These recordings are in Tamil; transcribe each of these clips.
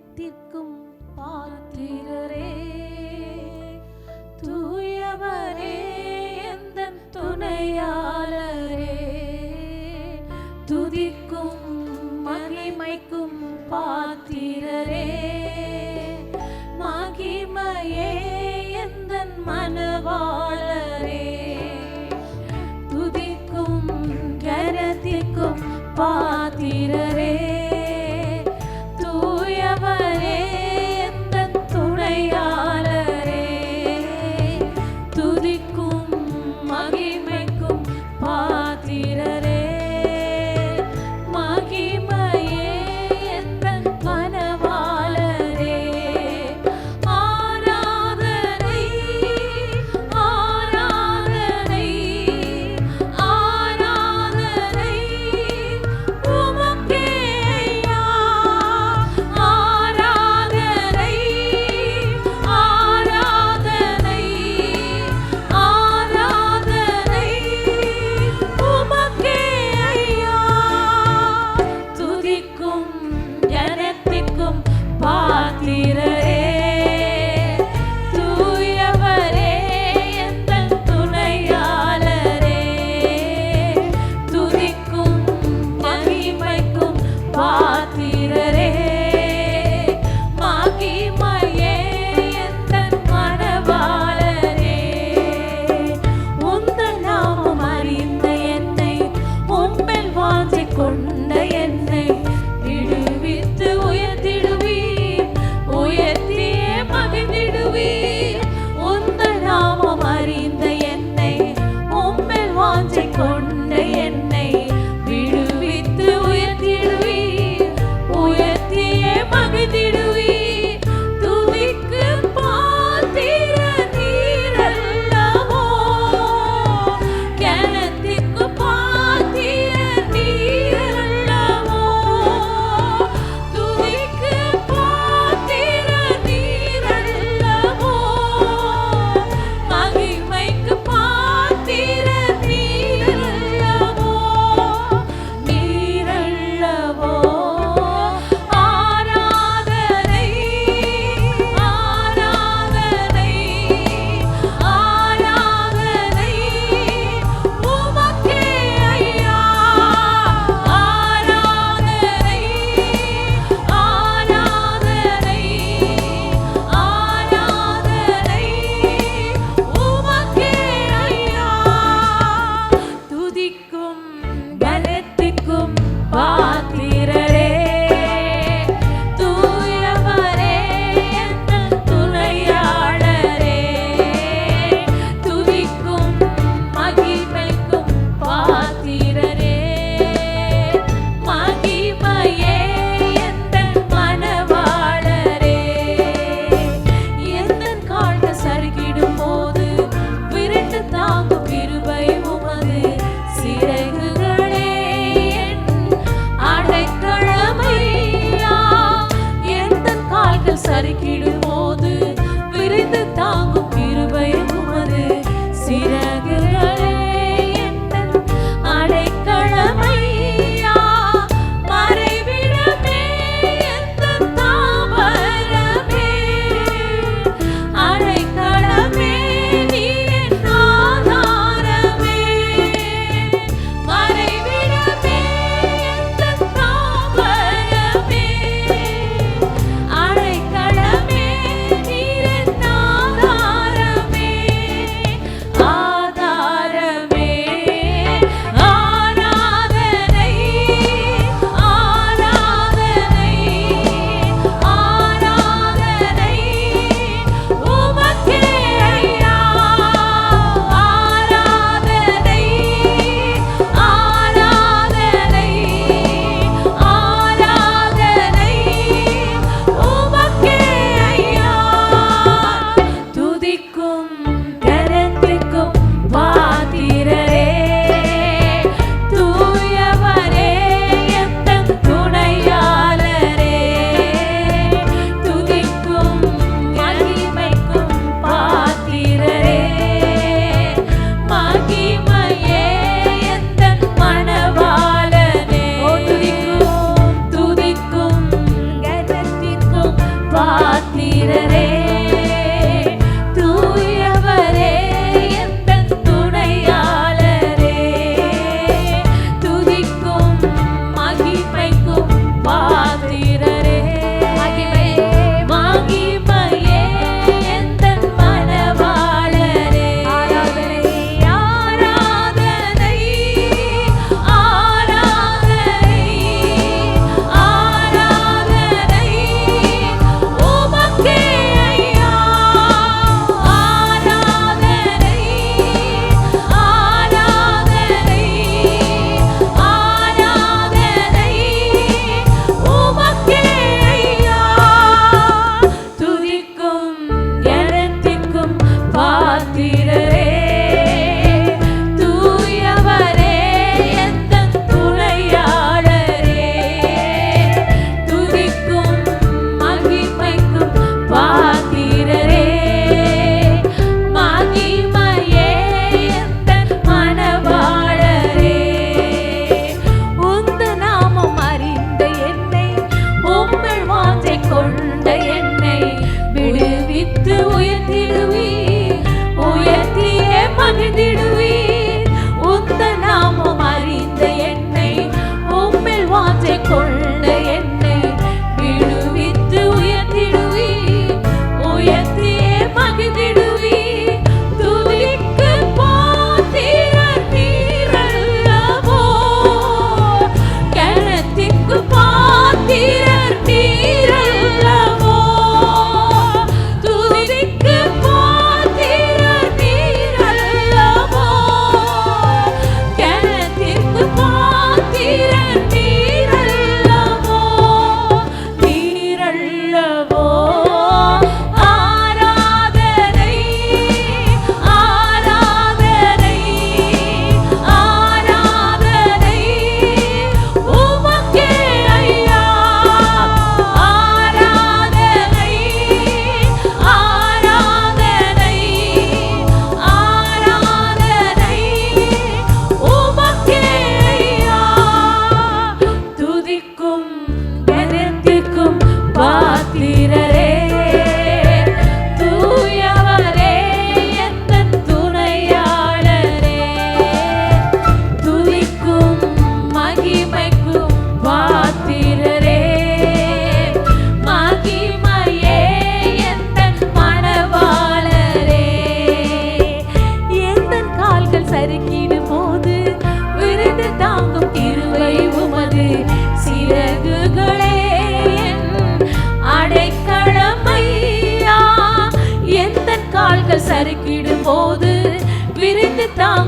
கனத்திற்கும் பாத்திரரே, தூயவரே எந்தன் துணையாளரே, துதிக்கும் மகிமைக்கும் பாத்திரரே, மகிமையே எந்தன் மனவாளரே, துதிக்கும் கனத்திற்கும் பாத்திரரே, தூயவரே எந்தன் துணையாளரே, துதிக்கும் மகிமைக்கும் பாத்திரரே, மகிமையே எந்தன் மனவாளரே, ஆராதனை ஆராதனை ஆராதனை உமக்கே ஐயா, ஆராதனை ஆராதனை ஆராதனை உமக்கே ஐயா, துதிக்கும் ஜனத்திற்கும் பாத்திரரே, தூயவரே எந்தன் துணையாளரே, துதிக்கும் மகிமைக்கும் பாத்திரரே, மகிமையே எந்தன் மனவாளரே, உந்தன் நாமம் அறிந்த என்னை, உம்மில் வாஞ்சை கொண்ட என்னை விடுவித்து உயர்த்திடுவீர், உயர்த்தியே மகிழ்ந்திடுவீர், உந்தன் நாமம் அறிந்த என்னை, உம்மில் வாஞ்சை கொண்ட என்னை விடுவித்து உயர்த்திடுவீர், உயர்த்தியே மகிழ்ந்திடுவீர், துதிக்கு பாத்திர நீரல்லவோ, கனத்திற்கு பாத்திர நீரல்லவோ, துதிக்கு பாத்திர நீரல்லவோ, மகிமைக்கு பாத்திர நீரல்லவோ, நீரல்லவோ, ஆராதனை ஆராதனை ஆராதனை உமக்கே ஐயா, ஆராதனை ஆராதனை ஆராதனை உமக்கே ஐயா, துதிக்கும் கனத்திற்கும் பாத்திரரே, தூயவரே எந்தன் துணையாளரே, துதிக்கும் மகிமைக்கும் பாத்திரரே, மகிமையே எந்தன் மனவாளரே, எந்தன் கால்கள் சறுக்கிடும் போது விரண்டு தாங்கும் கிருபை உமது சிறகுகளே என் அடைக்கலமையா, எந்தன் கால்கள் சறுக்கிடும் போது விரிந்து தாங்கும் கிருபை உமது சிறகுகளே எந்தன் அடைக்கலமையா, மறைவிடமே எந்தன் தாவரமே, அடைக்கலமே நீர் என் ஆதாரமே, மறைவிடமே எந்தன் தாவரமே, அடைக்கலமே நீர் என் ஆதாரமே,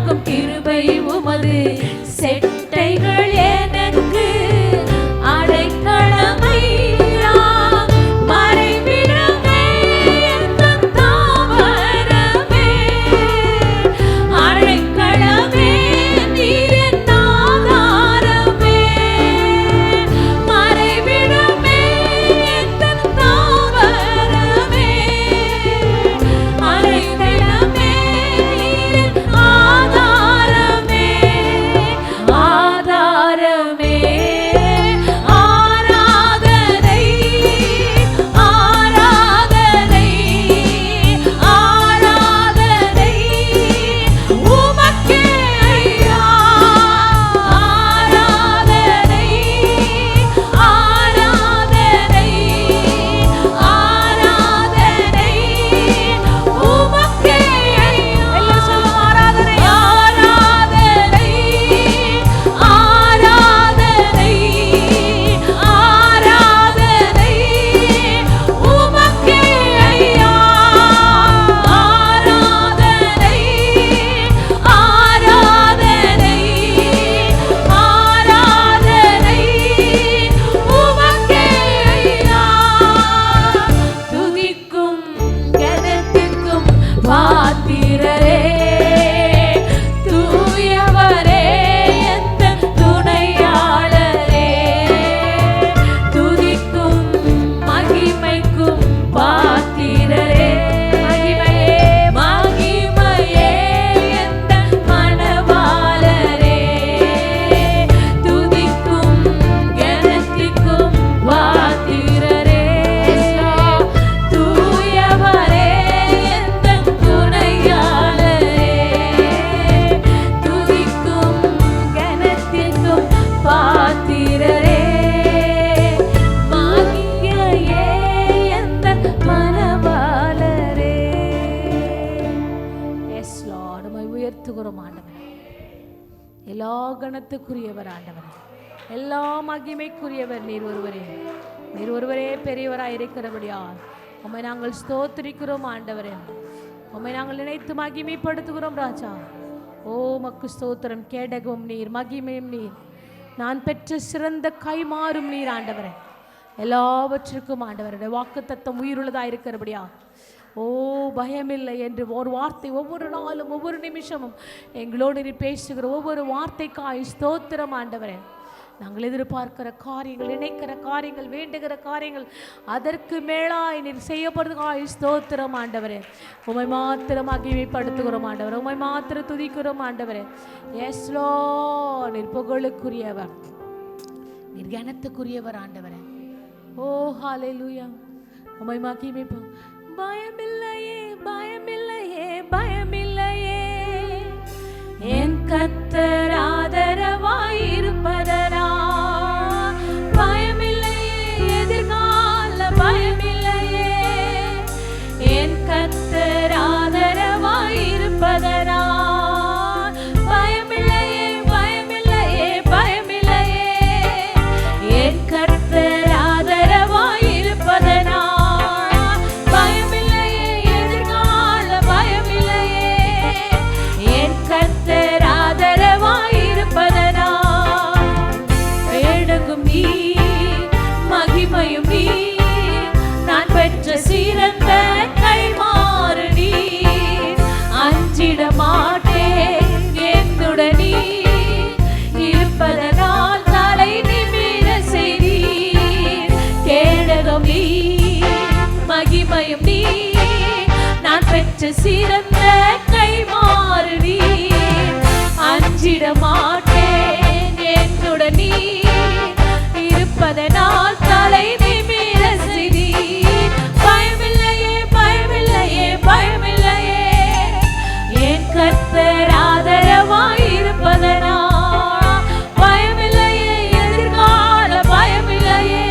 காக்கும் கிருபை உமது செட்டைகள் எனக்கு அடைக்கலமையா மறைவிடமே எந்தன் தாவரமே அடைக்கலமே நீர் என் ஆதாரமே மறைவிடமே எந்தன் தாவரமே அடைக்கலமே நீர் என் ஆதாரமே ஆதாரமே ஆராதனை ஆராதனை ஆராதனை உமக்கே ஐயா ஆராதனை ஆராதனை ஆராதனை உமக்கே ஐயா எல்லாம் சொல்லுவோம் ஆராதனை ஆராதனை ஆராதனை ஆராதனை உமக்கே ஐயா ஆராதனை ஆராதனை ஆராதனை உமக்கே ஐயா துதிக்கும் கனத்திற்கும் பாத்திரரே தூயவரே எந்தன் துணையாளரே துதிக்கும் மகிமைக்கும் பாத்திரரே மகிமையே மகிமையே எந்தன் மணவாளரே துதிக்கும் கனத்திற்கும் பாத்திரரே தூயவரே எந்தன் துணையாளரே துதிக்கும் கனத்திற்கும் பாத்திரரே மகிமையே எந்தன் மணவாளரே. Yes, Lord, உம்மை உயர்த்துகிறோம் ஆண்டவரே. எல்லா கணத்துக்குரியவர் ஆண்டவர், எல்லா மகிமைக்குரியவர் நீர் ஒருவரே. நீர் ஒருவரே பெரியவராய் இருக்கிறபடியால் உம்மை நாங்கள் ஸ்தோத்திரிக்கிறோம் ஆண்டவரே. உம்மை நாங்கள் நினைத்து மகிமைப்படுத்துகிறோம் ராஜா. ஓ மக்கு ஸ்தோத்திரம். கேடகம் நீர், மகிமையும் நீர், நான் பெற்ற சிறந்த கைமாறும் நீர் ஆண்டவரே. எல்லாவற்றிற்கும் ஆண்டவருடைய வாக்குத்தத்தம் உயிருள்ளதாக இருக்கிறபடியா ஓ பயமில்லை என்று ஒரு வார்த்தை ஒவ்வொரு நாளும் ஒவ்வொரு நிமிஷமும் எங்களோடு நீர் பேசுகிற ஒவ்வொரு வார்த்தைக்காய் ஸ்தோத்திரம் ஆண்டவரே. நாங்கள் எதிர்பார்க்கிற காரியங்கள், நினைக்கிற காரியங்கள், வேண்டுகிற காரியங்கள் அதற்கு மேலாய் நீர் செய்யப்படுறதுக்காய் ஸ்தோத்திரம் ஆண்டவரே. உம்மை மாத்திரம் மகிமைப்படுத்துகிறோம் ஆண்டவரே. உம்மை மாத்திரம் துதிக்கிறோம் ஆண்டவரே. எஸ் லார்ட், நீர் புகழுக்குரியவர், நீர் கனத்துக்குரியவர் ஆண்டவரே. ஓ ஹல்லேலூயா. உம்மை மகிமை. பயமில்லையே பயமில்லையே பயமில்லையே என் கர்த்தர் ஆதரவாய் இருப்பதனா பயமில்லையே எதிர்கால பயமில்லையே என் கர்த்தர் ஆதரவாய் இருப்பதனா பயமில்லையே பயமில்லையே பயமில்லையே என் கர்த்தர் ஆதரவாய் இருப்பதனா பயமில்லையே எதிர்கால பயமில்லையே என் கர்த்தர் ஆதரவாய் இருப்பதனா வேடகும் நீ மகிமையும் நீ நான் பெற்ற சிறந்த கைமாறு நீ அஞ்சிட மாட்டேன் என்னுடன் நீ இருப்பதனால் தலை நிமிர செய்தீர் கேடகம் நீ மகிமையும் நீ நான் பெற்ற சிறந்த கைமாறு நீ அஞ்சிட மாட்டேன் என்னுடன் நீ இருப்பதனால் தலை நிமிர செய்தீர் பயமில்லையே பயமில்லையே பயமில்லையே என் கர்த்தர் ஆதரவாய் இருப்பதனா பயமில்லையே எதிர்கால பயமில்லையே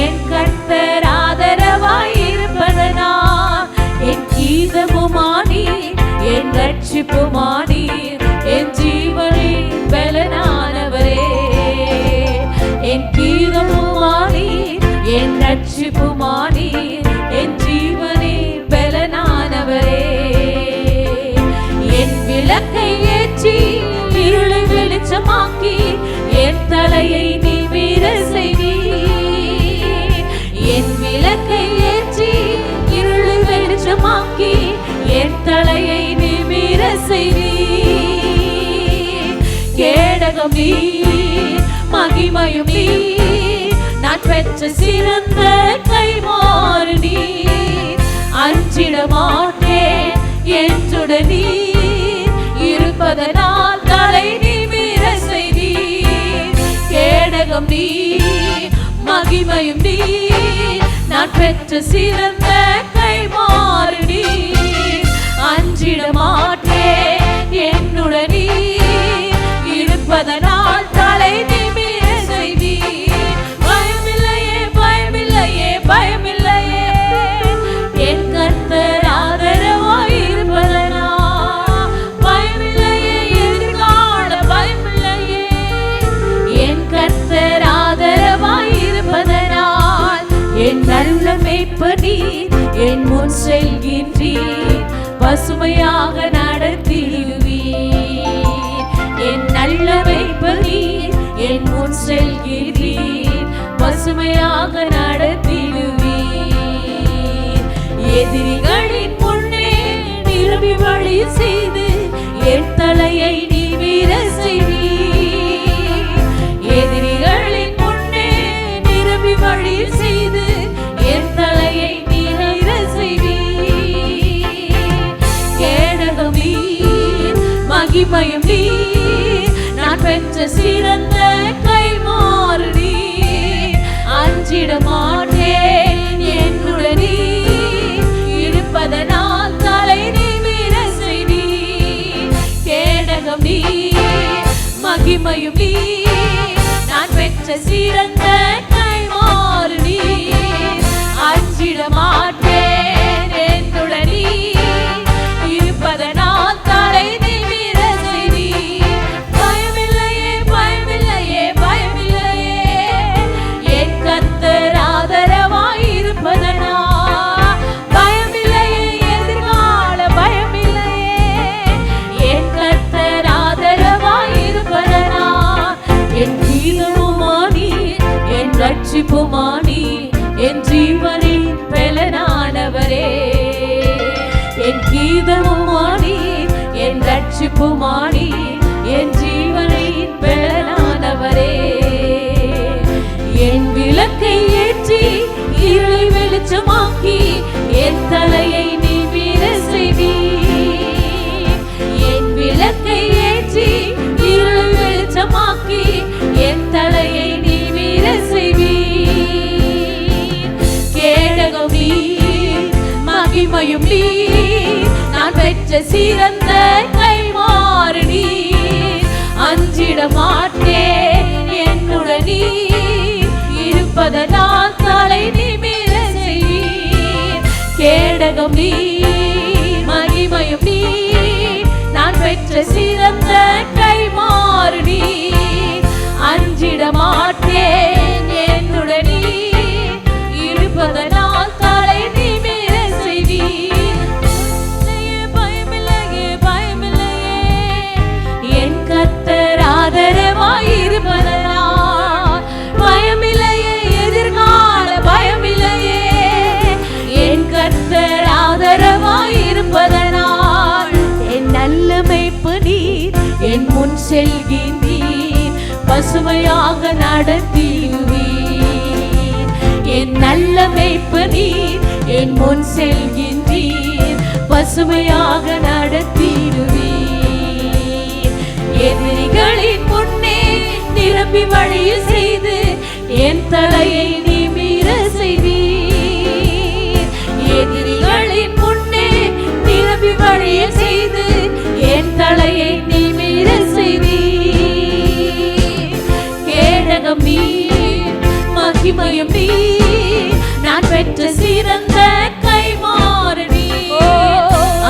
என் கர்த்தர் ஆதரவாய் இருப்பதனா என் கீதமுமானீர் என் ரட்சிப்புமானீர் என் ஜீவனின் பலனானவரே என் கீதமுமானீர் என் ரட்சிப்புமானீர் என் ஜீவனின் பலனானவரே என் விளக்கை தலையை நிமிர செய்வீர். என் விளக்கை ஏற்றி இருளை வெளிச்சமாக்கி என் தலையை நிமிர செய்வீர். கேடகம் நீர், மகிமையும் நீர், நான் பெற்ற சிறந்த கைமாறு நீர். அஞ்சிட மாட்டேன் என்றுடன் நீர் இருப்பதனால் தலை நிமிர செய்தீர். கேடகம் நீர், மகிமையும் நீர், நான் பெற்ற சிறந்த கைமாறு நீர். அஞ்சிட மாட்டேன் என்னுடன் நீர் இருப்பதனால் தலை நிமிர செய்தீர். பயமில்லையே பயமில்லையே பயமில்லையே, என் கர்த்தர் ஆதரவாய் இருப்பதனால். பயமில்லையே எதிர்கால பயமில்லையே, என் கர்த்தர் ஆதரவாய் இருப்பதனால். என் நல்ல மேய்ப்பர் நீர், என் முன் செல்கின்றீர், பசுமையாக நடத்திடுவீர். என் நல்ல மேய்ப்பர் நீர், என் முன் செல்கின்றீர், பசுமையாக நடத்திடுவீர். எதிரிகளின் முன்னே நிரம்பி வழி செய்து என் தலையை நிமிர செய்வீர். எதிரிகளின் முன்னே நிரம்பி வழி செய்து என் தலையை நிமிர செய்வீர். கேடகம் நீர், மகிமையும் நீர், நான் பெற்ற சிறந்த கைமாறு நீர். அஞ்சிட மாட்டேன் என்னுடன் நீர் இருப்பதனால் தலை நிமிர செய்வீர். கேடகம் நீர், மகிமையும் நீர், நான் பெற்ற சிறந்த கைமாறு நீர். அஞ்சிட மாட்டேன் என்னுடன் நீர் இருப்பதனால் தலை நிமிர செய்வீர். பயமில்லையே பயமில்லையே பயமில்லையே, என் கர்த்தர் ஆதரவாய் இருப்பதனால். பயமில்லையே எதிர்கால பயமில்லையே, என் கர்த்தர் ஆதரவாய் இருப்பதனால். என் கீதமுமானீர், என் ரட்சிப்புமானீர், என் ஜீவனின் பெலனானவரே. என் கீதமுமானீர், என் ரட்சிப்புமானீர், என் ஜீவனின் பெலனானவரே. என் விளக்கை ஏற்றி இருளை வெளிச்சமாக்கி என் தலையை நிமிர செய்வீர். என் விளக்கை ஏற்றி இருளை வெளிச்சமாக்கி என் தலையை நிமிர செய்வீர். கேடகம் நீர், மகிமையும் நீர், நான் பெற்ற சிறந்த கைமாறு நீர். அஞ்சிட மாட்டேன் என்னுடன் நீர் இருப்பதனால் தலை நிமிர செய்வீர். கேடகம் நீர், மகிமையும் நீர், நான் பெற்ற சிறந்த கைமாறு நீர். அஞ்சிட மாட்டேன் என்னுடன் நீர் இருப்பதனால் தலை நிமிர செய்வீர். பயமில்லையே பயமில்லையே, என் கர்த்தர் ஆதரவாய் இருப்பதனால். பயமில்லையே எதிர்கால பயமில்லையே, என் கர்த்தர் ஆதரவாய் இருப்பதனால். என் நல்ல மேய்ப்பர் நீர், என் முன் செல்கின்றீர், பசுமையாக நடத்திடுவீர். என் நல்ல மேய்ப்பர் நீர், என் முன் செல்கின்றீர், பசுமையாக நடத்திடுவீர். எதிரிகளின் முன்னே நிரம்பி வழியில் செய்து என் தலையை நிமிர செய்வீர். எதிரிகளின் முன்னே நிரம்பி வழியில் செய்து என் தலையை நிமிர செய்வீர். கேடகம் நீர், மகிமையும் நீர், நான் பெற்ற சிறந்த கைமாறு நீர்.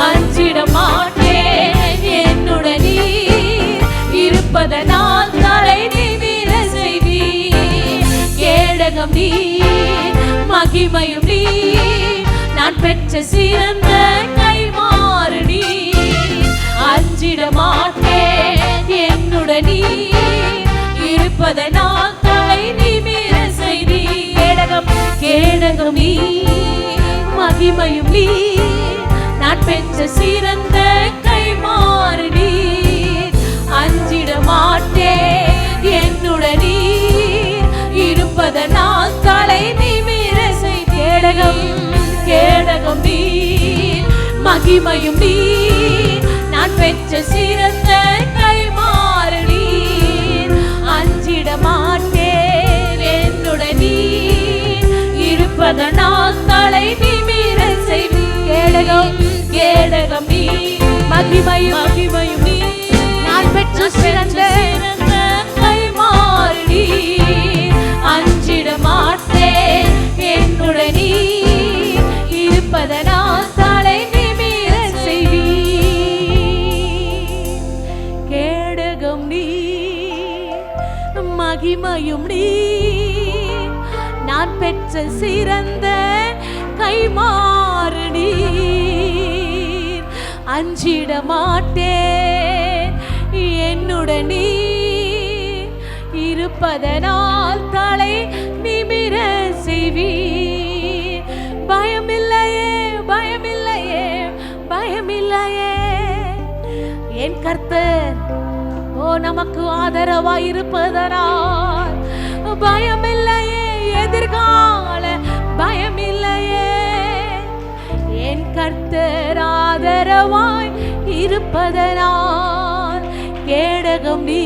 அஞ்சிட மாட்டேன் என்னுடன் நீர் இருப்பதனால் தலை நிமிர செய்வீர். கேடகம் நீர், மகிமையும் நீர், நான் பெற்ற சிறந்த கைமாறு நீர். அஞ்சிட மாட்டேன் என்னுடன் நீர் இருப்ப இருப்பதனால் தலை நிமிர செய்தி. கேடகம் கேடகம் நீ, மகிமையும் நீ, நான் பெற்ற சிறந்த கைமாறு நீ. அஞ்சிட மாட்டேன் என்னுடனே இருப்பதனால் தலை நிமிர செய். கேடகம் கேடகம் நீ, மகிமையும் நீ, நான் பெற்ற சிறந்த கைமாறு நீ. அஞ்சிட மாட்டேன் என்னுடனே இருப்பதனால் தலை நிமிர செய். கேடகம் கேடகம் நீ, மகிமையும் மகிமையும் நீ, நான் பெற்ற சிறந்த கைமாறு நீ. அஞ்சிட மாட்டேன் என்னுடனே இருப்பதனால் தலை நிமிர செய்வி. கேடகம் நீ, மகிமையும் நீ, நான் பெற்ற சிறந்த கைமாறு நீ. அஞ்சிட மாட்டேன் என்னுடனே இருப்பதனால் தலை நிமிர செய்வீர். பயமில்லையே பயமில்லையே பயமில்லையே என் கர்த்தர் நமக்கு ஆதரவாய் இருப்பதனால். பயமில்லையே எதிர்கால பயமில்லையே என் கர்த்தர் ஆதரவாய் இருப்பதனால். கேடகம் நீ,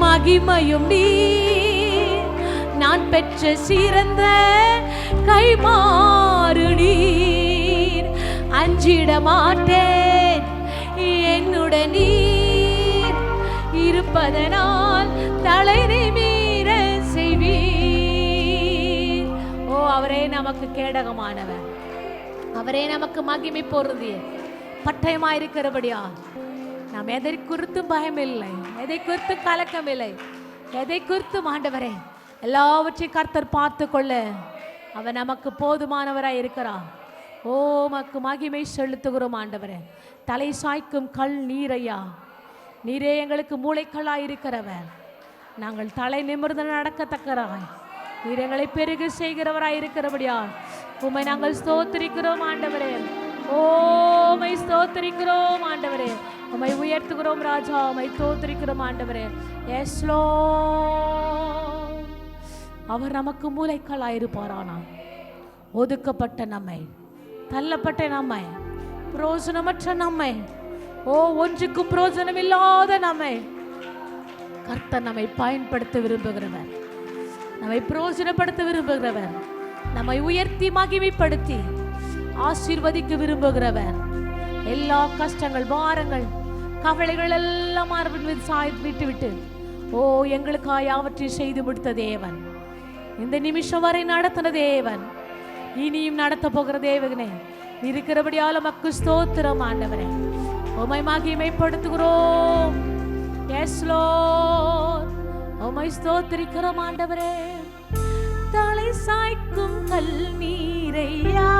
மகிமையும் நீ, நான் பெற்ற சிறந்த கைமாறு நீர். அஞ்சிட மாட்டேன் என்னுடனே இருப்பதனால் தலை நிமிர செய்வீர். ஓ, அவரே நமக்கு கேடகமானவர், அவரே நமக்கு மகிமை பொருந்திய பட்டயமாயிருக்கிறபடியா நாம் எதை குறித்தும் பயமில்லை, எதை குறித்து கலக்கமில்லை, எதை குறித்தும் ஆண்டவரே எல்லாவற்றையும் கர்த்தர் பார்த்து கொள்ள அவர் நமக்கு போதுமானவராய் இருக்கிறார். ஓ, மக்கு மகிமை செலுத்துகிறோம் ஆண்டவரே. தலை சாய்க்கும் கல் நீரையா, நீரே எங்களுக்கு மூளைக்கல்லாய் இருக்கிறவர். நாங்கள் தலை நிமிர்ந்து நடக்கத்தக்கராய் நீர் எங்களை பெருகு செய்கிறவராய் இருக்கிறபடியா உம்மை நாங்கள் ஸ்தோத்திரிக்கிறோம் ஆண்டவரே. ஓமை ஸ்தோத்திரிக்கிறோம் ஆண்டவரே, உம்மை உயர்த்துகிறோம் ராஜா, உம்மை ஸ்தோத்திரிக்கிறோம் ஆண்டவரே. எஸ் லார்ட், அவர் நமக்கு மூளைக்கல்லாயிருப்பாரானால் ஒதுக்கப்பட்ட நம்மை, தள்ளப்பட்ட நம்மை, பிரயோஜனமற்ற நம்மை, ஒன்றுக்கும் பிரயோஜனம் இல்லாத நம்மை கர்த்தர் நம்மை பயன்படுத்த விரும்புகிறவர், நம்மை பிரயோஜனப்படுத்த விரும்புகிறவர், நம்மை உயர்த்தி மகிமைப்படுத்தி ஆசீர்வதிக்க விரும்புகிறவர். எல்லா கஷ்டங்கள், பாரங்கள், கவலைகள் எல்லாம் மார்பின் மீது விட்டு விட்டு எங்களுக்காக யாவற்றையும் செய்து முடித்த தேவன், இந்த நிமிஷம் வரை நடத்தின தேவன், இனியும் நடத்த போகிற தேவனே இருக்கிறபடியால மக்கு ஸ்தோத்திரம் ஆண்டவரே. உம்மை மகிமைப்படுத்துகிறோம். எஸ் லார்ட், உம்மை ஸ்தோத்திரிக்கிறோம் ஆண்டவரே. தலை சாய்க்கும் கல் நீரையா,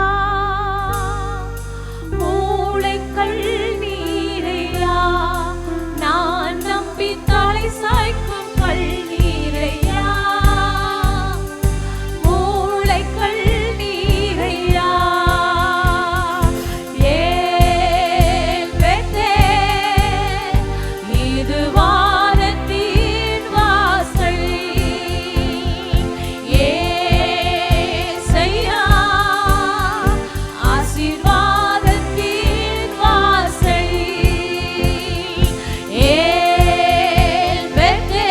மூளை கல் நீரையா, நான் நம்பி தலை சாய்க்கும் கல் நீரையா, மூளை கல் நீரையா. ஏன் பெற்றே இது வானத்தின் வாசல், ஏசையா ஆசீர்வாதத்தின் வாசல். ஏன் பெற்றே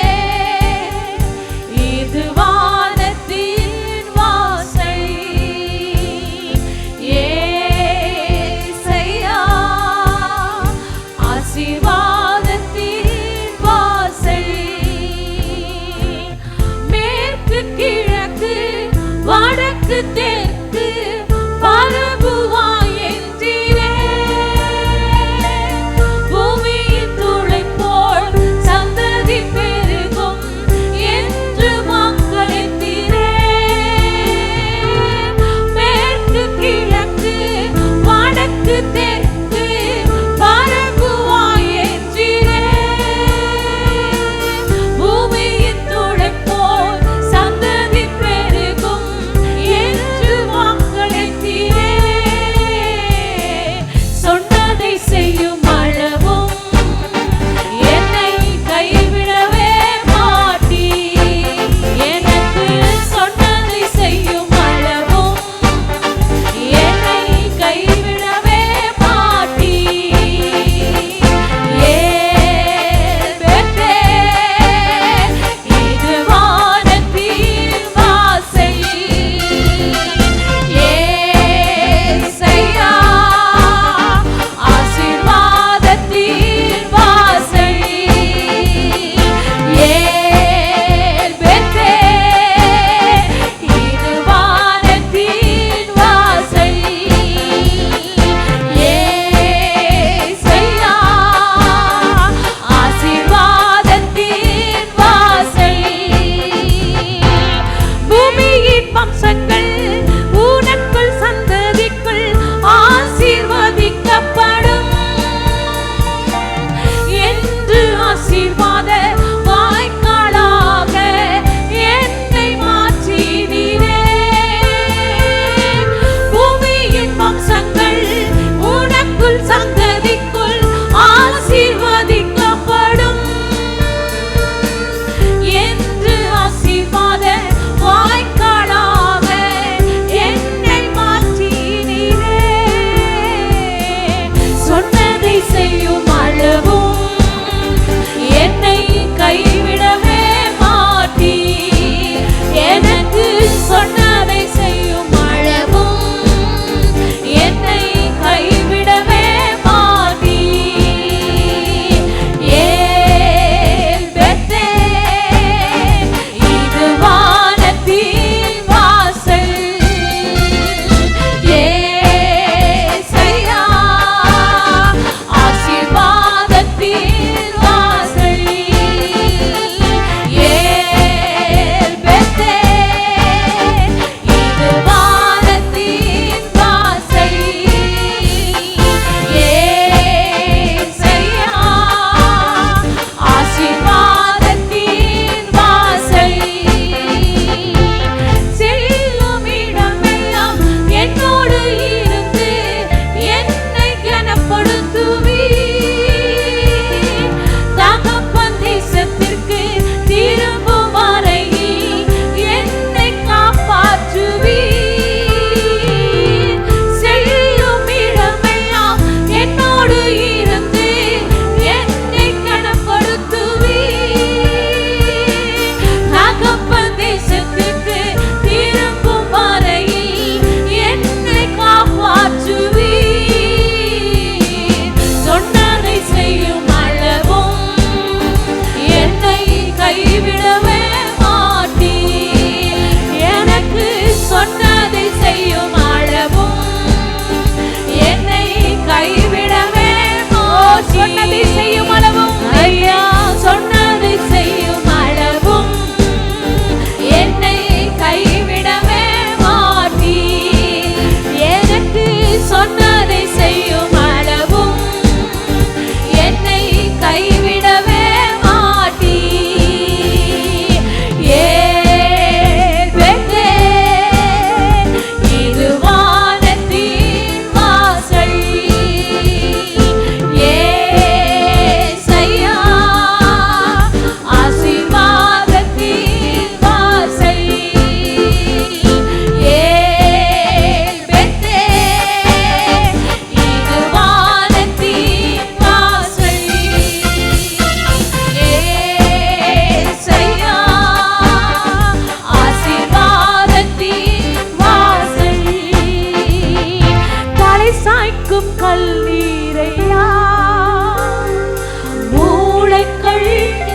இது வானத்தின் வாசல், ஏசையா ஆசீர்வாதத்தின் வாசல். மேற்கு கிழக்கு வடக்கு தெற்கு பரவுவாய் என்றீரே, பூமியின் துளை போல் சந்ததி பெருகும் என்று மக்கள் என்றீரே. மேற்கு கிழக்கு வடக்கு தெற்கு பரவுவாய் என்றீரே, செய்யும் அளவும் என்னை கைவிடவே சொன்னதை செய்யும் அளவும் ஐயா சொன்னதை செய்யும் அளவும் என்னை கைவிடவே மாட்டீர். எனக்கு சொன்னதை செய்யும் அளவும் என்னை கைவிடவே மாட்டீர். ஏன் பெற்றேன் இது வானத்தின் வாசல். ஏசையா ஆசீர்வாதத்தின் வாசல். ஏன் பெற்றேன் இது வானத்தின் வாசல். ஏசையா ஆசீர்வாதத்தின் வாசல். தலை சாய்க்கும் கல்லீரையா மூளைக்கள்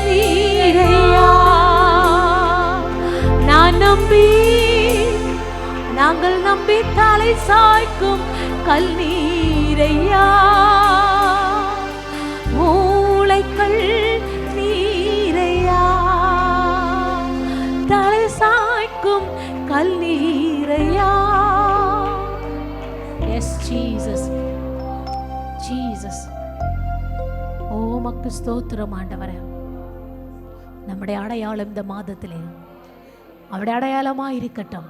நீரையா நான் நம்பி நாங்கள் நம்பி தலை சாய்க்கும் கல்லீரையா மூளைக்கள் நீரையா தலை சாய்க்கும் கல்லீரையா. Yes Jesus Jesus. ஓ மக்கு ஸ்தோத்திரம் ஆண்டவரே. நம்முடைய அடையாளம் இந்த மாதத்திலே அவருடைய அடையாளமாக இருக்கட்டும்.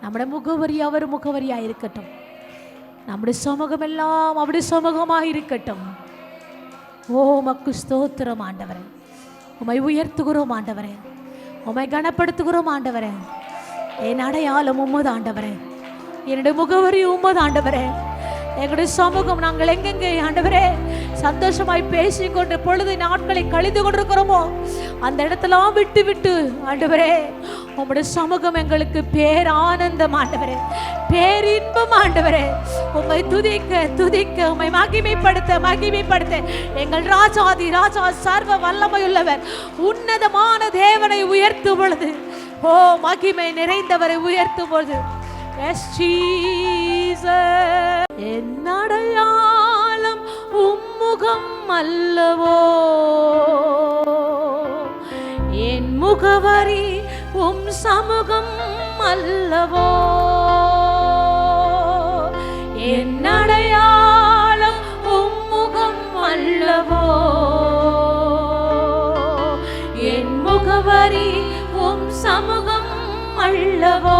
நம்முடைய முகவரி அவர் முகவரியாக இருக்கட்டும். நம்முடைய சமூகம் எல்லாம் அவருடைய சமூகமாக இருக்கட்டும். ஓ மக்கு ஸ்தோத்திரம் ஆண்டவரே. உம்மை உயர்த்துகிறோம் ஆண்டவரே. உம்மை கனப்படுத்துகிறோம் ஆண்டவரே. என் அடையாளம் உம்மது ஆண்டவரே. என்னுடைய முகவரி உம்மது ஆண்டவரே. எங்களுடைய சமூகம் நாங்கள் எங்கெங்கே ஆண்டவரே சந்தோஷமாய் பேசிக்கொண்டு பொழுது நாட்களை கழிந்து கொண்டிருக்கிறோமோ அந்த இடத்தெல்லாம் விட்டு விட்டு ஆண்டவரே உம்முடைய சமூகம் எங்களுக்கு பேரானந்தம் ஆண்டவரே, பேரின்பம் ஆண்டவரே. உம்மை துதிக்க துதிக்க உம்மை மகிமைப்படுத்த மகிமைப்படுத்த எங்கள் ராஜாதி ராஜா சர்வ வல்லமையுள்ளவர் உன்னதமான தேவனை உயர்த்தும் பொழுது, ஓ மகிமை நிறைந்தவரை உயர்த்தும் பொழுது, எஸ் ஜீசஸ். என் அடையாளம் உம்முகம் அல்லவோ, என் முகவரி உம் சமூகம் அல்லவோ. என் அடையாளம் உம்முகம் அல்லவோ, என் முகவரி உம் சமூகம் அல்லவோ.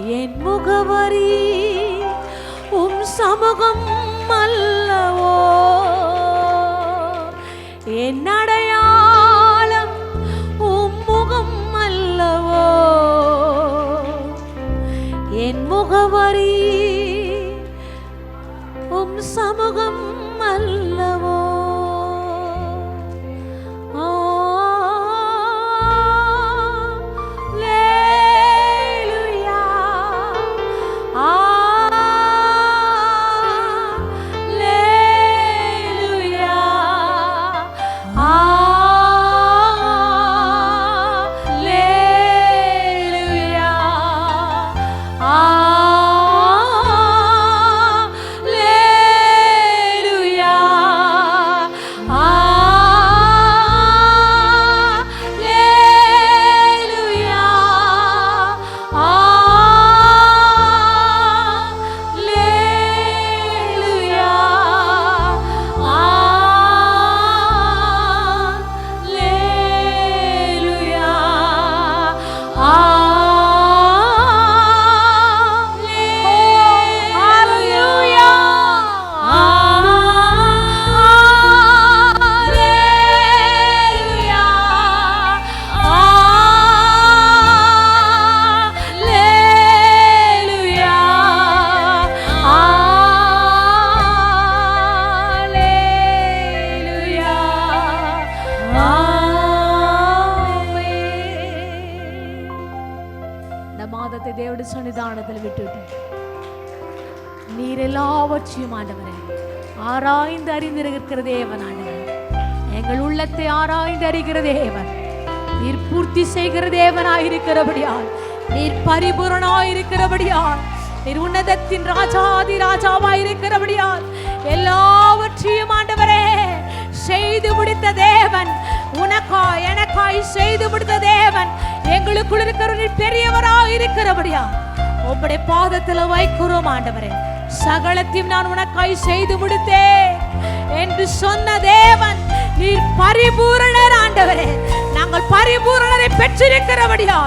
என் முகவரி உம் சமூகம் அல்லவோ, என் அடையாளம் உம் முகம் அல்லவோ, என் முகவரி உம் சமூகம் அல்லவோ. மாதத்தை தேவனுடைய சன்னிதானத்தில் விட்டுவிட்டு நீர் எல்லாவற்றையும் ஆண்டவரே ஆராய்ந்து அறிந்திருக்கிற தேவன் ஆண்டவரே, எங்கள் உள்ளத்தை ஆராய்ந்து அறிகிற தேவன், நீர் பூர்த்தி செய்கிற தேவனாயிருக்கிறபடியால், நீர் பரிபூரணாயிருக்கிறபடியால், நீர் உன்னதத்தின் ராஜாதி ராஜாவாயிருக்கிறபடியால் எல்லாவற்றையும் ஆண்டவரே செய்து முடித்த தேவன், உனக்காய் எனக்காய் செய்து முடித்த தேவன், எங்களுக்குள் இருக்கிற பெரியவராய் இருக்கிறபடியா உம்முடைய பாதத்துல வைக்கிறோம் ஆண்டவரே. சகலத்தையும் நான் உனக்காய் செய்து முடித்தேன் என்று சொன்ன தேவன், நீர் பரிபூரணர் ஆண்டவரே. நாங்கள் பரிபூரணரை பெற்றிருக்கிறபடியா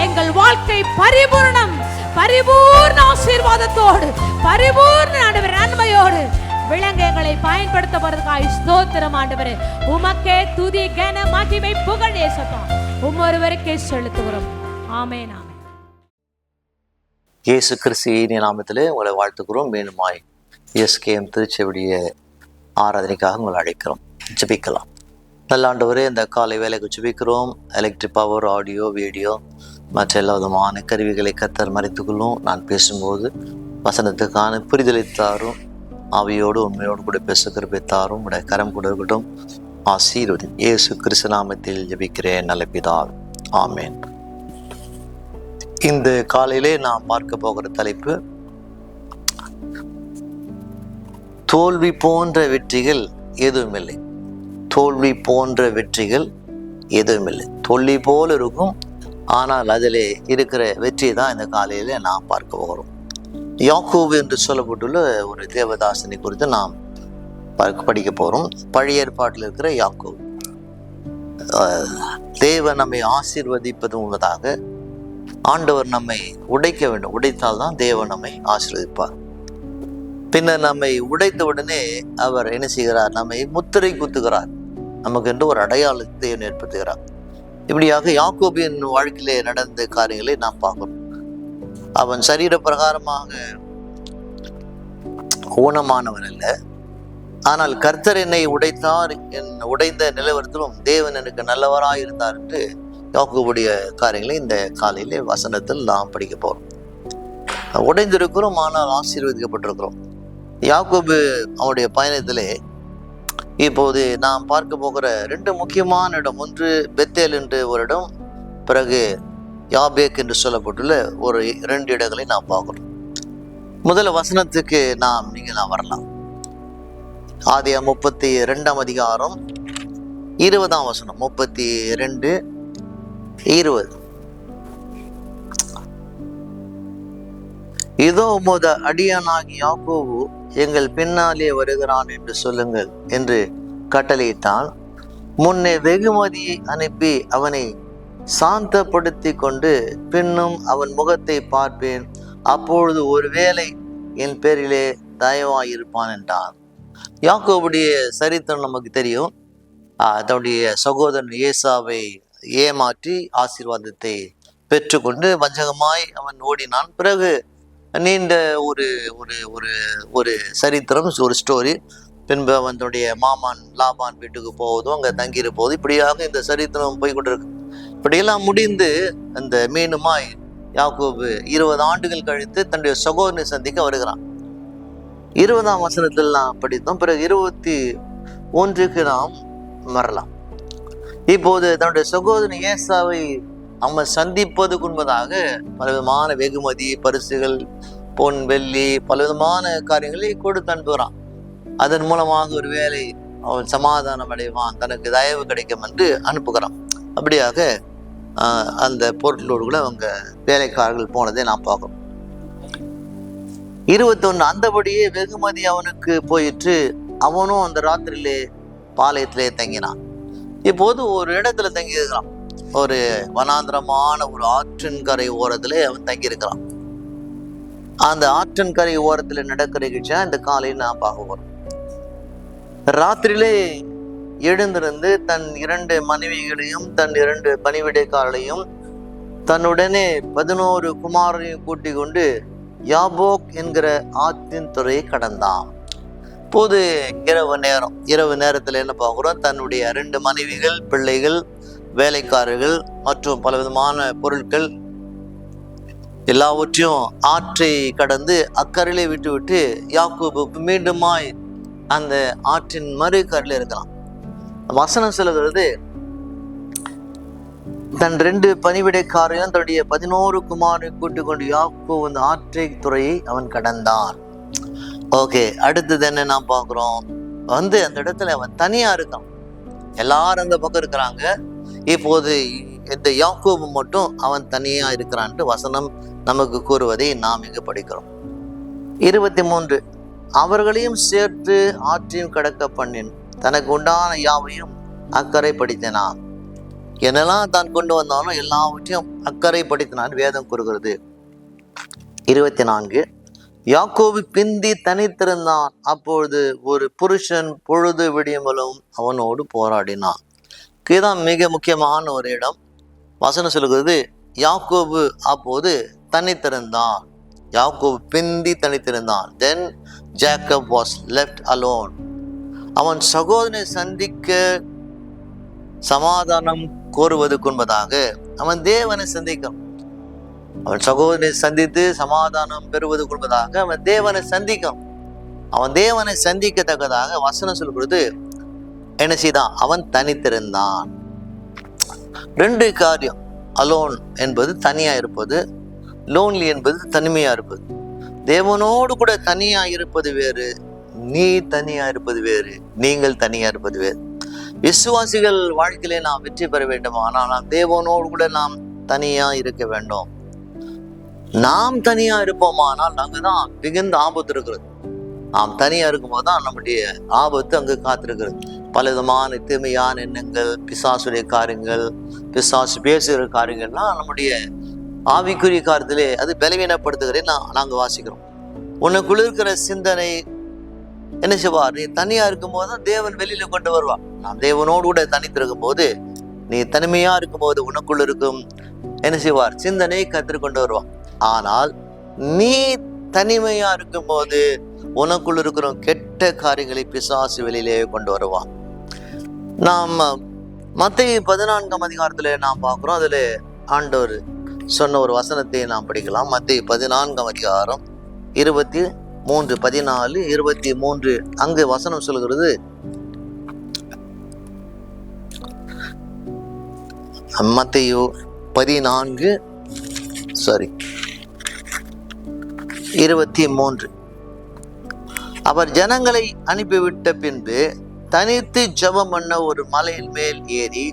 எங்கள் வாழ்க்கை பரிபூரணம், பரிபூர்ண ஆசீர்வாதத்தோடு, பரிபூர்ண ஆண்டவரே நன்மையோடு விளங்க எங்களை பயன்படுத்தப்படுவதற்காக ஸ்தோத்திரம் ஆண்டவரே. உமக்கே துதி கன மகிமை புகழ் ஏசப்பா ஒவ்வொருவருக்கே செலுத்துகிறோம். ஆமென் ஆமென். இயேசு கிறிஸ்துவின் நாமத்திலே உங்களை வாழ்த்துக்கிறோம். மீண்டுமாய் எஸ்கேஎம் திருச்செவிலிய ஆராதனைக்காக உங்களை அழைக்கிறோம். ஜெபிக்கலாம். நல்ல ஆண்டவரே, இந்த காலை வேலைக்கு ஜெபிக்கிறோம். எலக்ட்ரிக் பவர், ஆடியோ, வீடியோ மற்ற எல்லா விதமான கருவிகளை கர்த்தர் மறைத்துக்கொள்ளும். நான் பேசும்போது வசனத்துக்கான புரிதலை தாரும், ஆவியோடு உண்மையோடு கூட பேச கிருபை தாரும். உடைய கரம் கூட இருக்கட்டும். ஆசீர்வதி. இயேசு கிறிஸ்து நாமத்தில் ஜெபிக்கிறேன் நல்ல பிதாவே. ஆமென். இந்த காலையிலே நாம் பார்க்க போகிற தலைப்பு, தோல்வி போன்ற வெற்றிகள் எதுவுமில்லை. தோல்வி போன்ற வெற்றிகள் எதுவுமில்லை. தோல்வி போல் இருக்கும், ஆனால் அதிலே இருக்கிற வெற்றி தான் இந்த காலையில நாம் பார்க்க போகிறோம். யாக்கோபு என்று சொல்லப்பட்டுள்ள ஒரு தேவதாசனை குறித்து நாம் படிக்க போறோம். பழைய ஏற்பாட்டில் இருக்கிற யாக்கோபு. தேவன் நம்மை ஆசீர்வதிப்பது உள்ளதாக, ஆண்டவர் நம்மை உடைக்க வேண்டும். உடைத்தால்தான் தேவன் நம்மை ஆசீர்வதிப்பார். பின்னர் நம்மை உடைத்த உடனே அவர் என்ன செய்கிறார்? நம்மை முத்திரை குத்துகிறார். நமக்கு என்று ஒரு அடையாளத்தை ஏற்படுத்துகிறார். இப்படியாக யாக்கோபின் வாழ்க்கையிலே நடந்த காரியங்களை நாம் பார்க்கணும். அவன் சரீர பிரகாரமாக ஊனமானவன் அல்ல, ஆனால் கர்த்தர் என்னை உடைத்தார், என் உடைந்த நிலவரத்திலும் தேவன் எனக்கு நல்லவராயிருந்தார் என்று யாக்கோபுடைய காரியங்களை இந்த காலையிலே வசனத்தில் நாம் படிக்க போறோம். உடைந்திருக்கிறோம், ஆனால் ஆசீர்வதிக்கப்பட்டிருக்கிறோம். யாக்கோபு அவனுடைய பயணத்திலே இப்போது நாம் பார்க்க போகிற ரெண்டு முக்கியமான இடம், ஒன்று பெத்தேல் என்று ஒரு இடம், பிறகு யாபேக் என்று சொல்லப்பட்டுள்ள ஒரு இரண்டு இடங்களை நாம் பார்க்கிறோம். முதல்ல வசனத்துக்கு நாம் வரலாம். ஆதியாகமம் 32ஆம் அதிகாரம் 20ஆம் வசனம். 32:20. இதோ உமது அடியானாகி யாக்கோபு எங்கள் பின்னாலே வருகிறான் என்று சொல்லுங்கள் என்று கட்டளையிட்டான். முன்னே வெகுமதியை அனுப்பி அவனை சாந்தப்படுத்தி கொண்டு பின்னும் அவன் முகத்தை பார்ப்பேன், அப்பொழுது ஒருவேளை என் பேரிலே தயவாயிருப்பான் என்றான். யாக்கோபுடைய சரித்திரம் நமக்கு தெரியும். தன்னுடைய சகோதரன் ஏசாவை ஏமாற்றி ஆசீர்வாதத்தை பெற்றுக்கொண்டு வஞ்சகமாய் அவன் ஓடினான். பிறகு நீண்ட ஒரு ஒரு ஒரு ஒரு சரித்திரம், ஒரு ஸ்டோரி. பின்பு அவனுடைய மாமான் லாபான் வீட்டுக்கு போவதும் அங்கே தங்கியிரு போதும், இப்படியாக இந்த சரித்திரம் போய்கொண்டிருக்கு. இப்படியெல்லாம் முடிந்து அந்த மீனுமாய் யாக்கோபு 20 ஆண்டுகள் கழித்து தன்னுடைய சகோதரனை சந்திக்க வருகிறான். 20ஆம் வசனத்தில் நாம் படித்தோம். பிறகு 21க்கு நாம் வரலாம். இப்போது தன்னுடைய சகோதரன் ஏசாவை அவன் சந்திப்பதுக்கு முன்பதாக பலவிதமான வெகுமதி, பரிசுகள், பொன், வெள்ளி, பலவிதமான காரியங்களை கொடுத்து அனுப்புகிறான். அதன் மூலமாக ஒரு வேளை அவன் சமாதானம் அடைவான், தனக்கு தயவு கிடைக்கும் என்று அனுப்புகிறான். அப்படியாக அந்த பொருட்களோடு கூட அவங்க வேலைக்காரர்கள் போனதை நாம் பார்க்கிறோம். 21 அந்தபடியே வெகுமதி அவனுக்கு போயிற்று. அவனும் அந்த ராத்திரியிலே பாளையத்திலே தங்கினான். இப்போது ஒரு இடத்துல தங்கி இருக்கிறான். ஒரு வனாந்திரமான ஒரு ஆற்றின் கரை ஓரத்திலே அவன் தங்கியிருக்கிறான். அந்த ஆற்றின் கரை ஓரத்தில் நடக்கிற நிகழ்ச்சியா இந்த காலையில் நான் பார்க்க போறோம். ராத்திரியிலே எழுந்திருந்து தன் 2 மனைவிகளையும் தன் 2 பணிவிடைக்காரர்களையும் தன்னுடனே 11 குமாரரையும் கூட்டிக் கொண்டு யாபோக் என்கிற ஆற்றின் துறையை கடந்தான். இப்போது இரவு நேரத்தில் என்ன பார்க்கிறோம்? தன்னுடைய 2 மனைவிகள், பிள்ளைகள், வேலைக்காரர்கள் மற்றும் பலவிதமான பொருட்கள் எல்லாவற்றையும் ஆற்றை கடந்து அக்கறையிலே விட்டு யாக்கோபு மீண்டுமாய் அந்த ஆற்றின் மறுகரையில் இருக்கலாம். வசனம் சொல்லுகிறது, தன் 2 பணிவிடைக்காரையும் தன்னுடைய 11 குமாரை கூட்டிக் கொண்டு யாக்கோபு அந்த ஆற்றை துறையை அவன் கடந்தான். ஓகே, அடுத்தது என்ன நாம் பார்க்கிறோம்? அந்த இடத்துல அவன் தனியா இருக்கான். எல்லாரும் அந்த பக்கம் இருக்கிறாங்க. இப்போது இந்த யாக்கோபு மட்டும் அவன் தனியா இருக்கிறான்ட்டு வசனம் நமக்கு கூறுவதை நாம் இங்கு படிக்கிறோம். 23 அவர்களையும் சேர்த்து ஆற்றையும் கடக்க பண்ணின், தனக்கு உண்டான யாவையும் அக்கறை படித்தனான். என்னெல்லாம் தான் கொண்டு வந்தாலும் எல்லாவற்றையும் அக்கறை படித்தனான் வேதம் கூறுகிறது. 24 யாக்கோபு பிந்தி தனித்திருந்தான். அப்பொழுது ஒரு புருஷன் பொழுது விடியும்பலும் அவனோடு போராடினான். இதுதான் மிக முக்கியமான ஒரு இடம். வசனம் சொல்லுகிறது, யாக்கோபு அப்போது தனித்திருந்தான். யாக்கோபு பிந்தி தனித்திருந்தான். Then Jacob was left alone. அவன் சகோதரனை சந்திக்க சமாதானம் கோருவதற்கு முன்பதாக அவன் தேவனை சந்திக்கும். அவன் சகோதரனை சந்தித்து சமாதானம் பெறுவதற்கு முன்பதாக அவன் தேவனை சந்திக்கும். அவன் தேவனை சந்திக்கத்தக்கதாக வசனம் சொல்கிறது என்ன செய்தான்? அவன் தனித்திருந்தான். 2 காரியம். அலோன் என்பது தனியா இருப்பது, லோன்லி என்பது தனிமையா இருப்பது. தேவனோடு கூட தனியா இருப்பது வேறு, நீ தனியா இருப்பது வேறு, நீங்கள் தனியா இருப்பது வேறு. விசுவாசிகள் வாழ்க்கையிலே நாம் வெற்றி பெற வேண்டும், ஆனால் நாம் தேவனோடு கூட நாம் தனியா இருக்க வேண்டும். நாம் தனியா இருப்போமானால் அங்குதான் மிகுந்த ஆபத்து இருக்கிறது. நாம் தனியா இருக்கும்போது தான் நம்முடைய ஆபத்து அங்கு காத்திருக்கிறது. பலவிதமான தீமையான எண்ணங்கள், பிசாசுடைய காரியங்கள், பிசாசு பேசுகிற காரியங்கள்லாம் நம்முடைய ஆவிக்குரிய காரியத்திலே அது பலவீனப்படுத்துகிறேன் நாங்கள் வாசிக்கிறோம். உனக்குள்ள இருக்கிற சிந்தனை என்ன செய்வார்? நீ தனியா இருக்கும்போது தான் தேவன் வெளியில கொண்டு வருவான். நாம் தேவனோடு கூட தனித்திருக்கும் போது, நீ தனிமையா இருக்கும்போது உனக்குள்ள இருக்கும் என்ன செய்வார்? சிந்தனை கற்றுக்கொண்டு வருவான். ஆனால் நீ தனிமையா இருக்கும் போது உனக்குள்ள இருக்கிற கெட்ட காரியங்களை பிசாசு வெளியிலே கொண்டு வருவான். நாம் மத்தேயு 14ஆம் அதிகாரத்துல நாம் பார்க்கிறோம். அதுல ஆண்டவர் சொன்ன ஒரு வசனத்தை நாம் படிக்கலாம். மத்தேயு 14ஆம் அதிகாரம் 23, 14, 23 அங்கு வசனம் சொல்கிறது, மத்தேயு 23 அவர் ஜனங்களை அனுப்பிவிட்ட பின்பு தனித்து ஜெபம் பண்ண ஒரு மலையின் மேல் ஏறி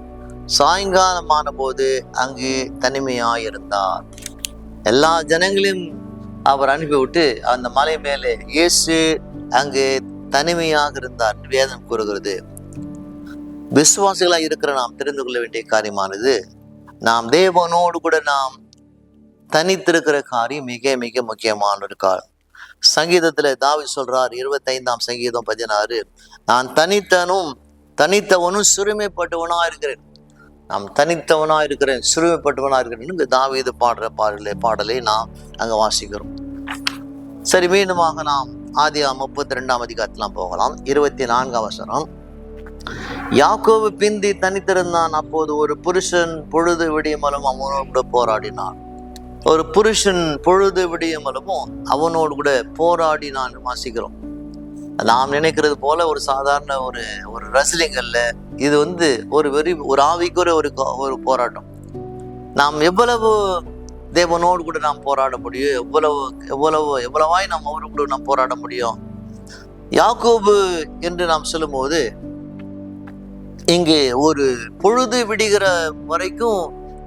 சாயங்காலமான போது அங்கு தனிமையாயிருந்தார். எல்லா ஜனங்களையும் அவர் அனுப்பிவிட்டு அந்த மலை மேலே இயேசு அங்கு தனிமையாக இருந்தார் வேதம் கூறுகிறது. விசுவாசிகளாக இருக்கிற நாம் தெரிந்து கொள்ள வேண்டிய காரியமானது, நாம் தேவனோடு கூட நாம் தனித்திருக்கிற காரியம் மிக மிக முக்கியமான ஒரு காரியம். சங்கீதத்துல தாவீது சொல்றார், 25ஆம் சங்கீதம் 16, நான் தனித்தவனும் சிறுமைப்பட்டவனா இருக்கிறேன். நாம் தனித்தவனா இருக்கிறேன், சிறுமைப்பட்டவனா இருக்கிறேன். தாவீது பாடுற பாடலை நாம் அங்க வாசிக்கிறோம். சரி, மீண்டுமாக நாம் ஆதியாகமம் 32ஆம் அதிகாரத்திலாம் போகலாம். 24ஆம் வசனம், யாக்கோபு பிந்தி தனித்திருந்தான், அப்போது ஒரு புருஷன் பொழுது விடியமலும் அவனோடு கூட போராடினான். ஒரு புருஷன் பொழுது விடியமலமும் அவனோடு கூட போராடினான் வாசிக்கிறோம். நாம் நினைக்கிறது போல ஒரு சாதாரண ஒரு ரெஸ்லிங் அல்ல. இது ஒரு ஆவிக்குரிய ஒரு போராட்டம். நாம் எவ்வளவு தேவனோடு கூட நாம் போராட முடியும், எவ்வளவாய் நாம் அவரோடு கூட நாம் போராட முடியும். யாக்கோபு என்று நாம் சொல்லும்போது இங்கே ஒரு பொழுது விடுகிற வரைக்கும்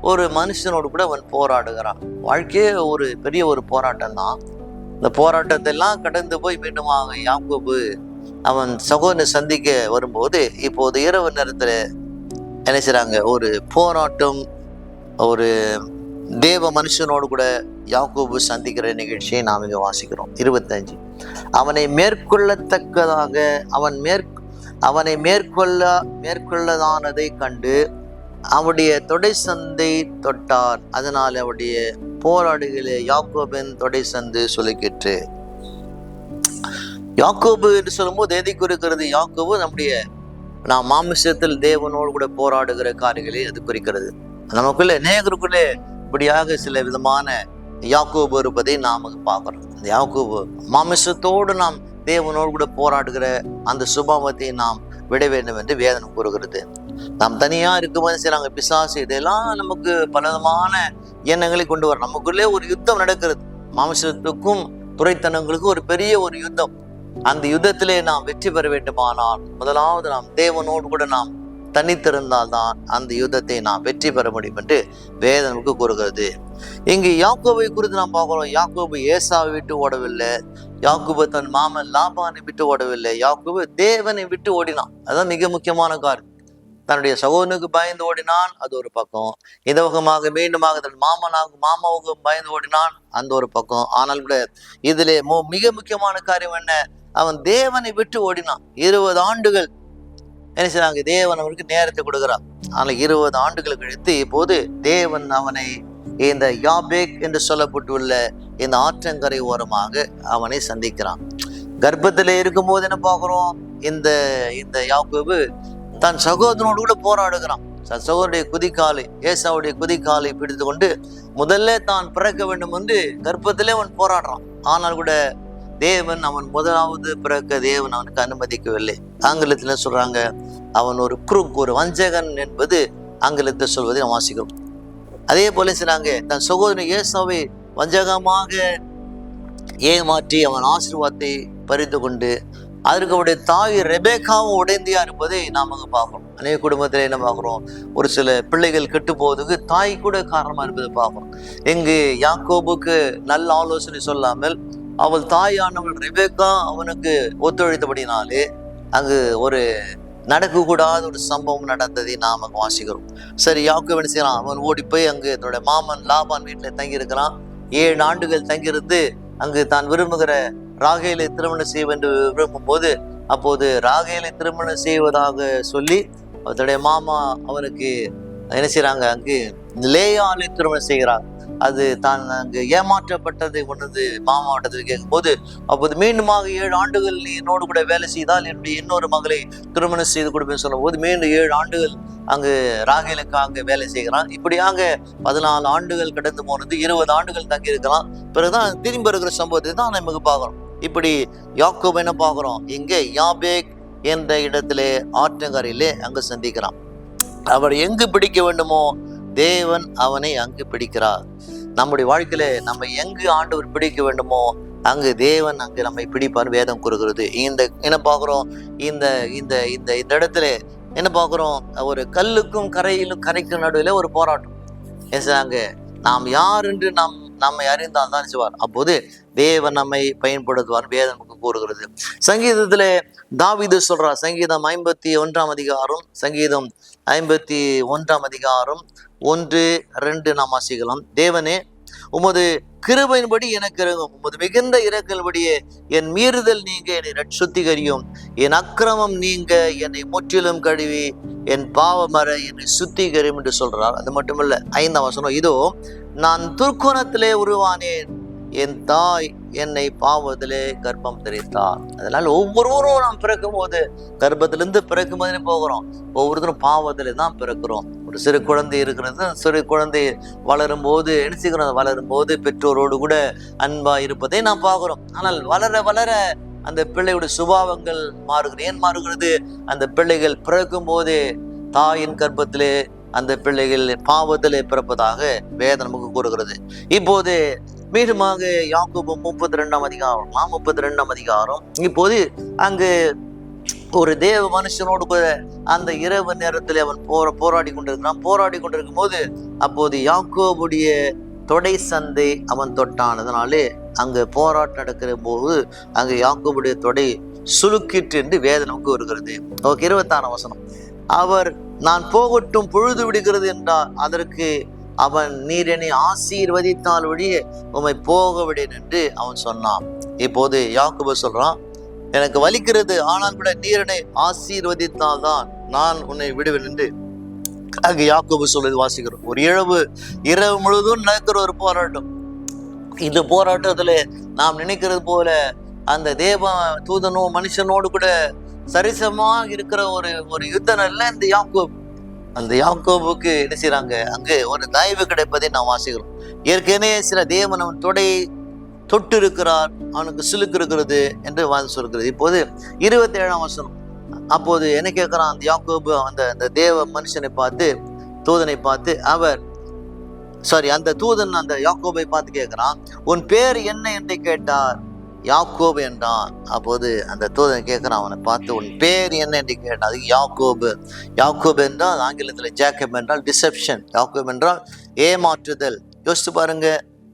ஒரு மனுஷனோடு கூட அவன் போராடுகிறான். வாழ்க்கையே ஒரு பெரிய ஒரு போராட்டம் தான். இந்த போராட்டத்தை எல்லாம் கடந்து போய் மீண்டுமாக யாக்கோபு அவன் சகோதரனை சந்திக்க வரும்போது, இப்போது இரவு நேரத்துல என்ன செய்றாங்க, ஒரு போராட்டம், ஒரு தேவ மனுஷனோடு கூட யாக்கோபு சந்திக்கிற நிகழ்ச்சியை நாம் இங்க வாசிக்கிறோம். 25, அவனை மேற்கொள்ளத்தக்கதாக அவனை மேற்கொள்ளதானதை கண்டு அவருடைய தொடை சந்தை தொட்டார், அதனால் அவருடைய போராடுகளே யாக்கோபின் தொடை சந்து சுலுக்கிற்று. யாக்கோபு என்று சொல்லும்போது எதை குறிக்கிறது? யாக்கோபு நாம் மாமிசத்தில் தேவனோடு கூட போராடுகிற காரியங்களை அது குறிக்கிறது. நமக்குள்ளே நேயர்களுக்குள்ளே இப்படியாக சில விதமான யாக்கோபு இருப்பதை நாம் பார்க்கிறோம். அந்த யாக்கோபு மாமிசத்தோடு நாம் தேவனோடு கூட போராடுகிற அந்த சுபாவத்தை நாம் விட வேண்டும் என்று வேதனை கூறுகிறது. நாம் தனியா இருக்கும்போது செய்யறாங்க பிசாசு, இதெல்லாம் நமக்கு பலவிதமான எண்ணங்களை கொண்டு வர. நமக்குள்ளே ஒரு யுத்தம் நடக்கிறது. மாமிசத்துக்கும் துரைத்தனங்களுக்கும் ஒரு பெரிய ஒரு யுத்தம். அந்த யுத்தத்திலே நாம் வெற்றி பெற வேண்டுமானால் முதலாவது நாம் தேவனோடு கூட நாம் தனித்திருந்தால் தான் அந்த யுத்தத்தை நாம் வெற்றி பெற முடியும் என்று வேதனுக்கு கூறுகிறது. இங்கு யாக்கோபை குறித்து நாம் பார்க்கிறோம். யாக்கோபு ஏசாவை விட்டு ஓடவில்லை, யாக்கோபு தன் மாமன் லாபானை விட்டு ஓடவில்லை, யாக்கோபு தேவனை விட்டு ஓடினான். அதான் மிக முக்கியமான காரியம். தன்னுடைய சகோதரனுக்கு பயந்து ஓடினான், அது ஒரு பக்கம். இந்த பக்கமாக மீண்டுமாக தன் மாமாவுக்கு பயந்து ஓடினான், அந்த ஒரு பக்கம். ஆனால் கூட இதிலே மிக முக்கியமான காரியம் என்ன? அவன் தேவனை விட்டு ஓடினான். 20 ஆண்டுகள் என்ன செய்றாங்க, தேவன் அவனுக்கு நேரத்தை கொடுக்கிறான். ஆனால் 20 ஆண்டுகள் கழித்து இப்போது தேவன் அவனை இந்த யாபேக் என்று சொல்லப்பட்டுள்ள இந்த ஆற்றங்கரை ஓரமாக அவனை சந்திக்கிறான். கர்ப்பத்திலே இருக்கும் போது என்ன பார்க்கிறோம், இந்த யாக்கோபு தன் சகோதரனோடு கூட போராடுகிறான். சகோதரனுடைய குதிக்காலை, ஏசாவுடைய குதிக்காலை பிடித்து கொண்டு முதல்ல தான் பிறக்க வேண்டும் என்று கர்ப்பத்திலே அவன் போராடுறான். ஆனால் கூட தேவன் அவன் முதலாவது பிறக்க தேவன் அவனுக்கு அனுமதிக்கவில்லை. ஆங்கிலத்துல சொல்றாங்க, அவன் ஒரு குரூக், ஒரு வஞ்சகன் என்பது ஆங்கிலத்தை சொல்வதை நாம் வாசிக்கிறோம். அதே போல செய்றாங்க, தன் சகோதரன் ஏசாவை வஞ்சகமாக ஏமாற்றி அவன் ஆசீர்வாதத்தை பறித்து கொண்டு அதற்கு அவருடைய தாய் ரெபேக்காவும் உடைந்தியா இருப்பதை நாம் அங்கே பார்க்கிறோம். அநேக குடும்பத்தில் என்ன பார்க்கிறோம், ஒரு சில பிள்ளைகள் கெட்டு போவதுக்கு தாய் கூட காரணமா இருப்பதை பார்க்கிறோம். இங்கு யாக்கோபுக்கு நல்ல ஆலோசனை சொல்லாமல் அவள் தாயானவள் ரெபேக்கா அவனுக்கு ஒத்துழைத்தபடினாலே அங்கு ஒரு நடக்கக்கூடாத ஒரு சம்பவம் நடந்ததை நாம் அங்கே வாசிக்கிறோம். சரி, யாக்கோபு என்ன செய்யறான், அவன் ஓடி போய் அங்கு தன்னுடைய மாமன் லாபான் வீட்டில் தங்கி இருக்கிறான். 7 ஆண்டுகள் தங்கியிருந்து அங்கு தான் விரும்புகிற ராகேலை திருமணம் செய்ய என்று விரும்பும் போது, அப்போது ராகேலை திருமணம் செய்வதாக சொல்லி தன்னுடைய மாமா அவனுக்கு என்ன செய்யறாங்க, அங்கு லேயாலை திருமணம் செய்கிறார். அது தான் அங்கு ஏமாற்றப்பட்டதை உணர்ந்து மாமாவட்டத்தில் கேட்கும் போது, அப்போது மீண்டுமாக 7 ஆண்டுகள் நீ என்னோடு கூட வேலை செய்தால் என்னுடைய இன்னொரு மகளை திருமணம் செய்து கொடுப்பேன்னு சொல்லும் போது மீண்டும் 7 ஆண்டுகள் அங்கு ராகேலுக்காக வேலை செய்கிறான். இப்படியாக 14 ஆண்டுகள் கடந்து போனது, 20 ஆண்டுகள் தங்கி இருக்கலாம். பிறகுதான் திரும்பி இருக்கிற சம்பவத்தை தான் நமக்கு பார்க்கிறோம். இப்படி யாக்கோபு என்ன பார்க்கிறோம், இங்கே யாபேக் என்ற இடத்திலே ஆற்றங்கரையிலே அங்கு சந்திக்கிறான். அவர் எங்கு பிடிக்க வேண்டுமோ தேவன் அவனை அங்கு பிடிக்கிறார். நம்முடைய வாழ்க்கையில நம்ம எங்கு ஆண்டவர் பிடிக்க வேண்டுமோ அங்கு தேவன் அங்கு நம்மை பிடிப்பார் வேதம் கூறுகிறது. என்ன பார்க்கிறோம், இந்த இந்த இந்த இந்த இடத்துல என்ன பார்க்கிறோம், ஒரு கல்லுக்கும் கரைக்கும் நடுவில் ஒரு போராட்டம். அங்க நாம் யார் என்று நம்மை அறிந்தால் தான் செய்வார். அப்போது தேவன் நம்மை பயன்படுத்துவார் வேதம் நமக்கு கூறுகிறது. சங்கீதத்திலே தாவீது சொல்றார், சங்கீதம் 51ஆம் அதிகாரம், சங்கீதம் 51ஆம் அதிகாரம் 1-2 நாம் வாசிக்கலாம். தேவனே உமது கிருபையின்படி எனக்கு இறங்கும். உமது மிகுந்த இரக்கல்படியே என் மீறுதல் நீங்க என்னை சுத்திகரியும். என் அக்கிரமம் நீங்க என்னை முற்றிலும் கழுவி என் பாவமர என்னை சுத்திகரியும் என்று சொல்றார். அது மட்டுமல்ல, 5ஆம் வசனம், இதோ நான் துர்க்குணத்திலே உருவானேன், என் தாய் என்னை பாவத்திலே கர்ப்பம் தரித்தார். அதனால ஒவ்வொருவரும் நாம் பிறக்கும் போது, கர்ப்பத்திலிருந்து பிறக்கும் போது போகிறோம், ஒவ்வொருத்தரும் பாவத்திலே தான் பிறக்கிறோம். ஒரு சிறு குழந்தை இருக்கிறது, சிறு குழந்தை வளரும் போது என்ன செய்கிறோம், வளரும் போது பெற்றோரோடு கூட அன்பா இருப்பதை நாம் பார்க்கிறோம். ஆனால் வளர வளர அந்த பிள்ளையுடைய சுபாவங்கள் மாறுகிறது. ஏன் மாறுகிறது? அந்த பிள்ளைகள் பிறக்கும் போதே தாயின் கர்ப்பத்திலே அந்த பிள்ளைகள் பாவத்திலே பிறப்பதாக வேதம் நமக்கு கூறுகிறது. இப்போது மீண்டுமாக யாக்கோபு 32ஆம் அதிகாரம். இப்போது அங்கு ஒரு தேவ மனுஷனோடு கூட அந்த இரவு நேரத்தில் அவன் போராடி கொண்டிருக்கும் போது, அப்போது யாக்கோபுடைய தொடை சந்தை அவன் தொட்டான். அதனாலே அங்கு போராட்டம் நடக்கிற போது அங்கு யாக்கோபுடைய தொடை சுலுக்கிட்டு என்று வேதம் நமக்கு வருகிறது. 26ஆம் வசனம், அவர் நான் போகட்டும் பொழுது விடுகிறது என்றார். அதற்கு அவன், நீர் என்னை ஆசீர்வதித்தால் வழியே உம்மை போக விடேன் என்று அவன் சொன்னான். இப்போது யாக்கோபு சொல்றான், எனக்கு வலிக்கிறது, ஆனால் கூட நீர் என்னை ஆசீர்வதித்தால் தான் நான் உன்னை விடுவேன் என்று அங்கு யாக்கோபு சொல்வது வாசிக்கிறோம். ஒரு இரவு முழுவதும் நடக்கிற ஒரு போராட்டம். இந்த போராட்டத்துல நாம் நினைக்கிறது போல அந்த தேவ தூதனோ மனுஷனோடு கூட சரிசமாக இருக்கிற ஒரு யுத்தம் அல்ல இந்த யாக்கோபு. அந்த யாக்கோபுக்கு என்ன செய்யறாங்க, அங்கு ஒரு தயவு கிடைப்பதை நாம் வாசிக்கிறோம். ஏற்கனவே சில தேவன் அவன் தொடையை தொட்டு இருக்கிறார், அவனுக்கு சிலுக்கு இருக்கிறது என்று சொல்கிறது. இப்போது 27ஆம் வசனம், அப்போது என்ன கேட்கிறான் அந்த யாக்கோபு, அந்த தேவ மனுஷனை பார்த்து, தூதனை பார்த்து, அந்த தூதன் அந்த யாக்கோபை பார்த்து கேட்கிறான், உன் பேர் என்ன என்று கேட்டார். யாக்கோபு என்றான். அப்போது அந்த தூதன் கேட்கிறான் அவனை பார்த்து, உன் பேர் என்ன என்று கேட்டான். அது யாக்கோபு என்றால் ஆங்கிலத்தில் ஜேக்கப் என்றால் டிசெப்ஷன், யாக்கோபு என்றால் ஏமாற்றுதல். யோசிச்சு பாருங்க,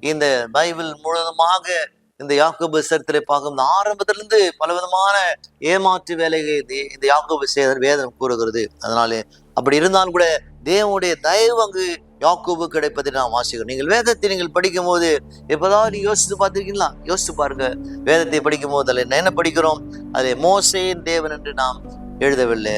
இந்த பைபிள் முழுவதுமாக இந்த யாக்கோபு சரித்திரை பார்க்கும் ஆரம்பத்திலிருந்து பலவிதமான ஏமாற்று வேலைகளை இந்த யாக்கோபு செய்த வேதம் கூறுகிறது. அதனாலே அப்படி இருந்தாலும் கூட தேவனுடைய தயவு அங்கு யாக்கோபு கிடைப்பதை நாம் வாசிக்கிறோம். நீங்கள் வேதத்தை நீங்கள் படிக்கும் போது எப்போதாவது நீங்க யோசித்து பார்த்திருக்கீங்களா? யோசித்து பாருங்க. வேதத்தை படிக்கும் போது அதில் என்ன படிக்கிறோம்? அதை மோசேயின் தேவன் என்று நாம் எழுதவில்லை,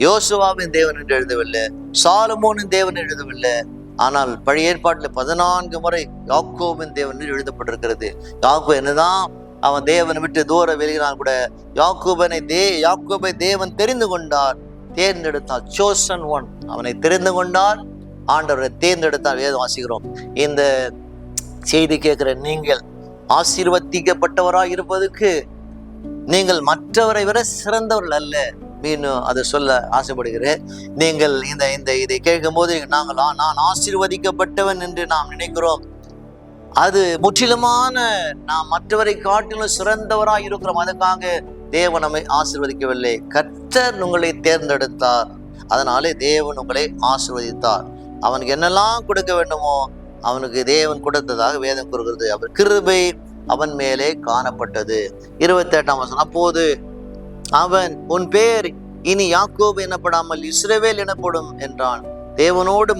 யோசுவாவின் தேவன் என்று எழுதவில்லை, சாலமோனின் தேவன் எழுதவில்லை. ஆனால் பழைய ஏற்பாட்டில் 14 முறை யாக்கோபின் தேவன் என்று எழுதப்பட்டிருக்கிறது. யாக்கோபு என்னதான் அவன் தேவனை விட்டு தூர வெளியினால் கூட யாக்கோபை தேவன் தெரிந்து கொண்டார், தேர்ந்தெடுத்தார். chosen one, அவனை தெரிந்து கொண்டார், ஆண்டவரை தேர்ந்தெடுத்தார். வேதம் வாசிக்கிறோம். இந்த செய்தி கேட்கிற நீங்கள் ஆசீர்வதிக்கப்பட்டவராய் இருப்பதற்கு நீங்கள் மற்றவரை விட சிறந்தவர்கள் அல்ல. மீண்டும் அதை சொல்ல ஆசைப்படுகிறேன். நீங்கள் இதை கேட்கும் போது நான் ஆசீர்வதிக்கப்பட்டவன் என்று நாம் நினைக்கிறோம். அது முற்றிலுமான நாம் மற்றவரை காட்டிலும் சிறந்தவராய் இருக்கிறோம். அதுக்காக தேவன் நம்மை ஆசீர்வதிக்கவில்லை. கர்த்தர் உங்களை தேர்ந்தெடுத்தார், அதனாலே தேவன் உங்களை ஆசீர்வதித்தார். அவனுக்கு என்னெல்லாம் கொடுக்க வேண்டுமோ அவனுக்கு தேவன் கொடுத்ததாக வேதம் கூறுகிறது. அவர் கிருபை அவன் மேலே காணப்பட்டது. 28ஆம் வசனம், அப்போது அவன், உன் பேர் இனி யாக்கோபு எனப்படாமல் இஸ்ரவேல் எனப்படும் என்றான். தேவனோடு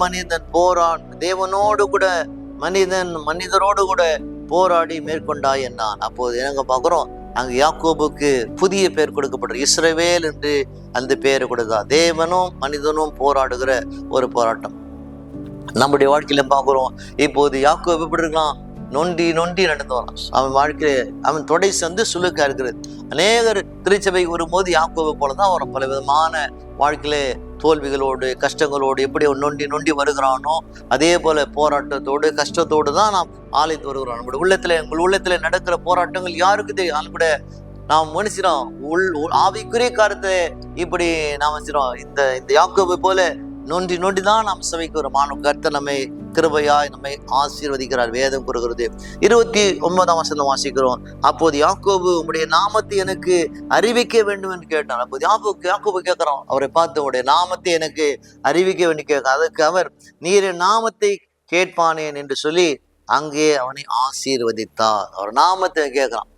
கூட மனிதரோடு கூட போராடி மேற்கொண்டாய் என்றான். அப்போது என்னங்க பார்க்கிறோம், அங்கு யாக்கோபுக்கு புதிய பெயர் கொடுக்கப்பட்ட இஸ்ரவேல் என்று அந்த பெயர் கொடுத்தா. தேவனும் மனிதனும் போராடுகிற ஒரு போராட்டம் நம்முடைய வாழ்க்கையில பார்க்கிறோம். இப்போது யாக்கோபு எப்படி இருக்கலாம்? நொண்டி நடந்து வரான். அவன் வாழ்க்கையில அவன் தொடை சந்து சுழுக்கா இருக்கிறது. அநேகர் திருச்சபை வரும்போது யாக்கோபு போலதான் அவன் பல விதமான வாழ்க்கையில தோல்விகளோடு கஷ்டங்களோடு எப்படி நொண்டி வருகிறானோ அதே போல போராட்டத்தோடு கஷ்டத்தோடு தான் நாம் ஆலயத்து வருகிறோம். நம்முடைய உங்கள் உள்ளத்துல நடக்கிற போராட்டங்கள் யாருக்கு தெரியும்? கூட நாம் மனுஷனோம் ஆவிக்குரிய காரத்தை இப்படி நாம் மனுஷனோம் இந்த யாக்கோபு போல நொண்டி தான் நாம் சபைக்கு வரும். கர்த்தர் நம்மை கிருபையாய் நம்மை ஆசீர்வதிக்கிறார். வேதம் கூறுகிறது. 29ஆம் வசனம் வாசிக்கிறோம். அப்போது யாக்கோபு, உம்முடைய நாமத்தை எனக்கு அறிவிக்க வேண்டும் என்று கேட்டான். அப்போது யாக்கோபு கேட்கிறான், அவரை பார்த்து, உடைய நாமத்தை எனக்கு அறிவிக்க வேண்டும் கேட்க. அதற்கு அவர், நீர் என் நாமத்தை கேட்பானேன் என்று சொல்லி அங்கே அவனை ஆசீர்வதித்தார். அவர் நாமத்தை கேட்கிறான்.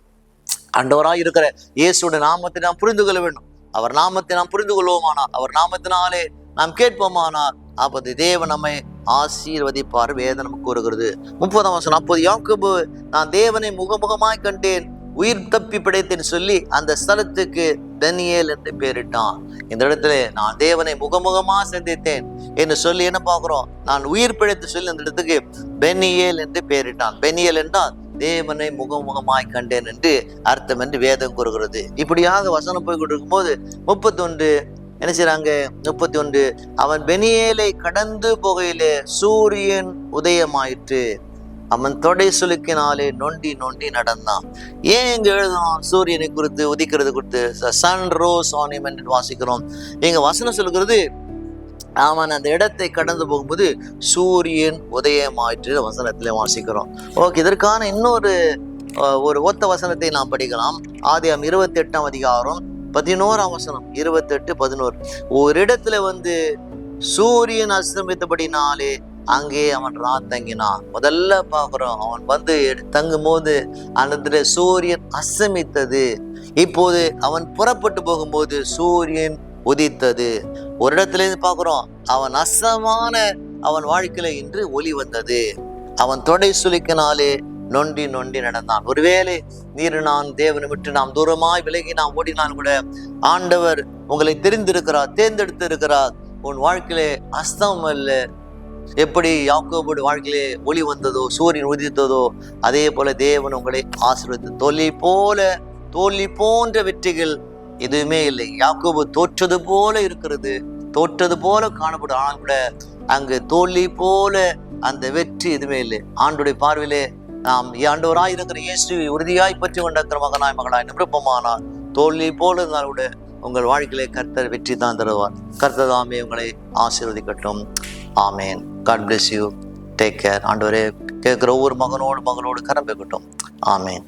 ஆண்டவராய் இருக்கிற இயேசுடைய நாமத்தை நாம் புரிந்து கொள்ள வேண்டும். அவர் நாமத்தை நாம் புரிந்து கொள்வோமானால், அவர் நாமத்தினாலே நாம் கேட்போமானால், அப்போது தேவன் நம்மை ஆசீர்வதிப்பார் வேதம் நமக்கு கூறுகிறது. 30ஆம் வசனம், அப்போது யாக்கோபு நான் தேவனை முகமுகமாய் கண்டேன், உயிர் தப்பி பிழைத்தேன்னு சொல்லி அந்த ஸ்தலத்துக்கு பெனியேல் என்று பெயரிட்டான். இந்த இடத்துல நான் தேவனை முகமுகமா சந்தித்தேன் என்று சொல்லி என்ன பார்க்கிறோம், நான் உயிர் பிழைத்து சொல்லி அந்த இடத்துக்கு பெனியேல் என்று பெயரிட்டான். பெனியேல் என்றால் தேவனை முகமுகமாய் கண்டேன் என்று அர்த்தம் என்று வேதம் கூறுகிறது. இப்படியாக வசனம் போய் கொண்டிருக்கும் போது 31 என்ன செய்றாங்க, 31 அவன் பெனியேலை கடந்து போகையிலே சூரியன் உதயமாயிற்று, அவன் தொடை சுளுக்கினாலே நொண்டி நொண்டி நடந்தான். ஏன் இங்க எழுதணும் சூரியனை குறித்து, உதிக்கிறது குறித்து? சன் ரோஸ் ஆன் ஹிம் என்று வாசிக்கிறோம். எங்க வசனம் சொல்கிறது அவன் அந்த இடத்தை கடந்து போகும்போது சூரியன் உதயமாயிற்று வசனத்திலே வாசிக்கிறோம். ஓகே, இதற்கான இன்னொரு ஒத்த வசனத்தை நாம் படிக்கலாம். ஆதியாகமம் 28ஆம் அதிகாரம் 11ஆம் வசனம், 28, 11. ஒரு இடத்துல சூரியன் அஸ்தமித்தபடினாலே அங்கே அவன் தங்கினான். முதல்ல பார்க்கிறோம், அவன் தங்கும் போது அந்த சூரியன் அஸ்தமித்தது. இப்போது அவன் புறப்பட்டு போகும்போது சூரியன் உதித்தது. ஒரு இடத்துல இருந்து பார்க்கிறோம், அவன் அசமான அவன் வாழ்க்கையில இன்று ஒளி வந்தது. அவன் தொடை சுளுக்கினாலே நொண்டி நொண்டி நடந்தான். ஒருவேளை நீர் நான் தேவனை விட்டு நாம் தூரமாய் விலகி நாம் ஓடினாலும் கூட ஆண்டவர் உங்களை தெரிந்திருக்கிறார், தேர்ந்தெடுத்து இருக்கிறார். உன் வாழ்க்கையிலே அஸ்தம் அல்ல. எப்படி யாக்கோபுடைய வாழ்க்கையிலே ஒளி வந்ததோ, சூரியன் உதித்ததோ, அதே போல தேவன் உங்களை ஆசீர்வதித்து தோல்வி போன்ற வெற்றிகள் எதுவுமே இல்லை. யாக்கோபு தோற்றது போல இருக்கிறது, தோற்றது போல காணப்படும். ஆனால் கூட அங்கு தோல்வி போல அந்த வெற்றி எதுவுமே இல்லை. ஆண்டுடைய பார்வையிலே நாம் ஆண்டவராய் இருக்கிற இயேசுவை உறுதியாய் பற்றி கொண்டிருக்கிற மகனாய் நிரூபமானால் தோல்வி போல இருந்தால் கூட உங்கள் வாழ்க்கையிலே கர்த்தர் வெற்றி தான் தருவார். கர்த்தர் தாமே உங்களை ஆசீர்வதிக்கட்டும். ஆமேன். God bless you. Take care. ஆண்டவரே கேட்கிற ஒவ்வொரு மகனோடு கரம் பெறட்டும். ஆமேன்.